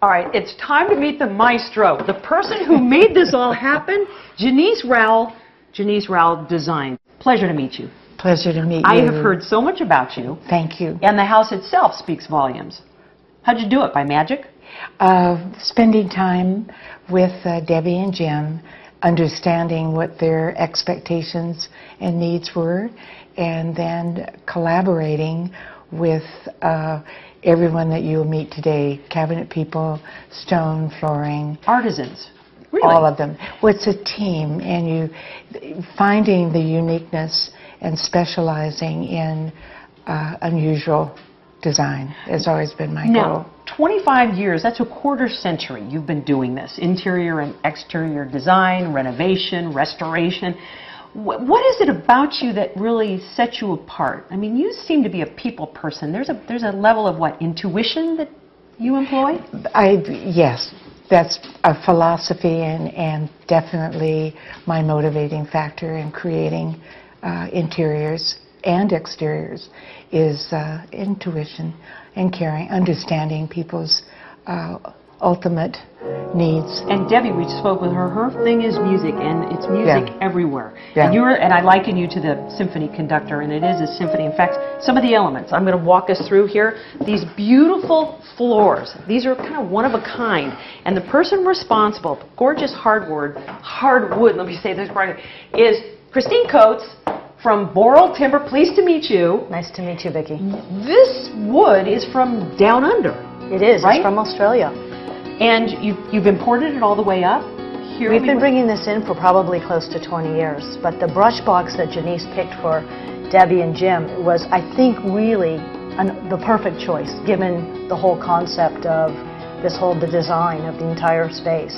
All right, it's time to meet the maestro, the person who made this all happen, Jeanese Rowell, Jeanese Rowell Design. Pleasure to meet you. Pleasure to meet you. I have heard so much about you. Thank you. And the house itself speaks volumes. How'd you do it? By magic? Spending time with Debbie and Jim, understanding what their expectations and needs were, and then collaborating with everyone that you'll meet today, cabinet people, stone, flooring. Artisans. Really? All of them. Well, it's a team, and you finding the uniqueness and specializing in unusual design has always been my goal. Now, 25 years, that's a quarter century you've been doing this. Interior and exterior design, renovation, restoration. What is it about you that really sets you apart? I mean, you seem to be a people person. There's a level of what, intuition that you employ? Yes, that's a philosophy and definitely my motivating factor in creating interiors and exteriors is intuition and caring, understanding people's ultimate needs. And Debbie, we spoke with her. Her thing is music, and it's music everywhere. Yeah. And I liken you to the symphony conductor, and it is a symphony. In fact, some of the elements I'm going to walk us through here. These beautiful floors. These are kind of one of a kind, and the person responsible, gorgeous hardwood. Let me say this right, is Christine Coates from Rowell Timber. Pleased to meet you. Nice to meet you, Vicki. This wood is from down under. It is. Right? It's from Australia. And you've imported it all the way up? Here We've been bringing this in for probably close to 20 years, but the brush box that Jeanese picked for Debbie and Jim was, I think, really the perfect choice, given the whole concept of the design of the entire space.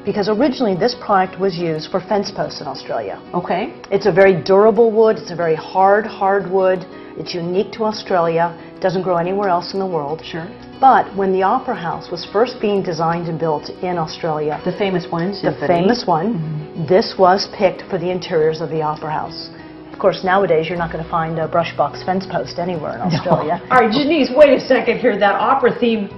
Because originally this product was used for fence posts in Australia. Okay. It's a very durable wood, it's a very hard wood, it's unique to Australia, doesn't grow anywhere else in the world. Sure. But when the Opera House was first being designed and built in Australia, The famous one in Symphony. the famous one, this was picked for the interiors of the Opera House. Of course, nowadays you're not going to find a brush box fence post anywhere in Australia. No. All right, Jeanese, wait a second here. That opera theme,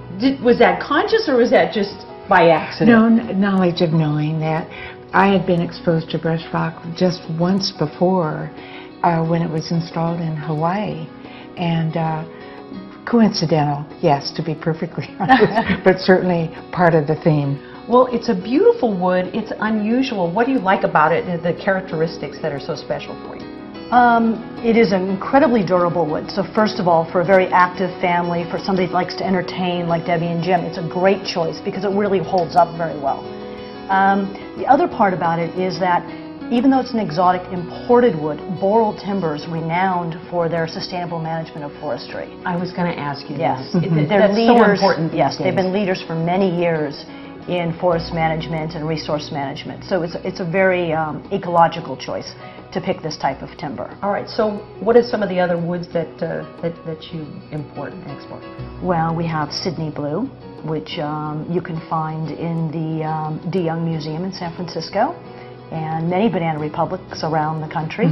was that conscious or was that just by accident? No, knowledge of knowing that. I had been exposed to brush box just once before when it was installed in Hawaii. And coincidental, yes, to be perfectly honest, but certainly part of the theme. Well, it's a beautiful wood. It's unusual. What do you like about it, the characteristics that are so special for you? It is an incredibly durable wood. So first of all, for a very active family, for somebody that likes to entertain like Debbie and Jim, it's a great choice because it really holds up very well. The other part about it is that even though it's an exotic imported wood, Rowell Timber is renowned for their sustainable management of forestry. I was going to ask you Yes, this. they're That's leaders. so important. Yes, these they've days. been leaders for many years in forest management and resource management. So it's a very ecological choice to pick this type of timber. All right, so what are some of the other woods that you import and export? Well, we have Sydney Blue, which you can find in the De Young Museum in San Francisco, and many banana republics around the country.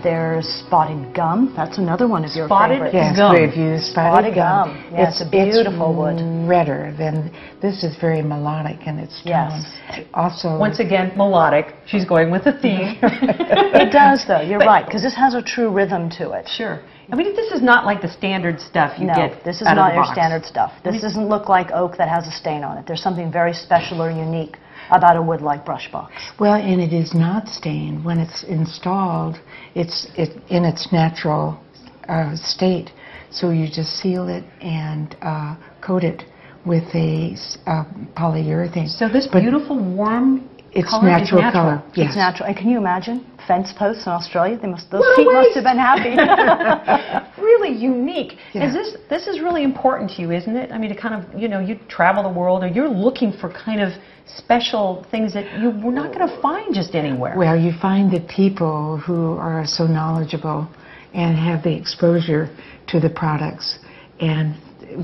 There's Spotted Gum. That's another one of your favorites. Yes, Gum. we've used spotted gum. Yeah, it's a beautiful wood. It's redder than this is very melodic in its tone. Yes. Also, Once again, melodic. She's going with the theme. It does, though. You're right, because this has a true rhythm to it. Sure. I mean, this is not like the standard stuff you No, get this is out of not the your box. standard stuff. This doesn't look like oak that has a stain on it. There's something very special or unique about a wood like brush box. well, and it is not stained. When it's installed, it's in its natural state. So you just seal it and coat it with a polyurethane. So this beautiful warm it's color natural is natural. color. Yes. It's natural. And can you imagine fence posts in Australia? Those What a feet must waste. have been happy. Really unique. Yeah. This is really important to you, isn't it? I mean, to kind of, you travel the world, or you're looking for kind of special things that you were not going to find just anywhere. Well, you find the people who are so knowledgeable and have the exposure to the products. And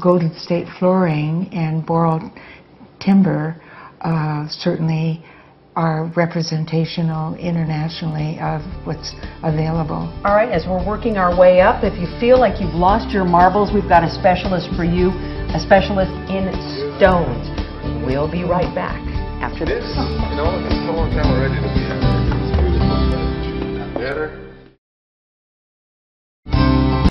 Golden State Flooring and Rowell Timber certainly are representational internationally of what's available. All right, as we're working our way up, if you feel like you've lost your marbles, we've got a specialist for you. a specialist in stones. We'll be right back after this. This, you know, is so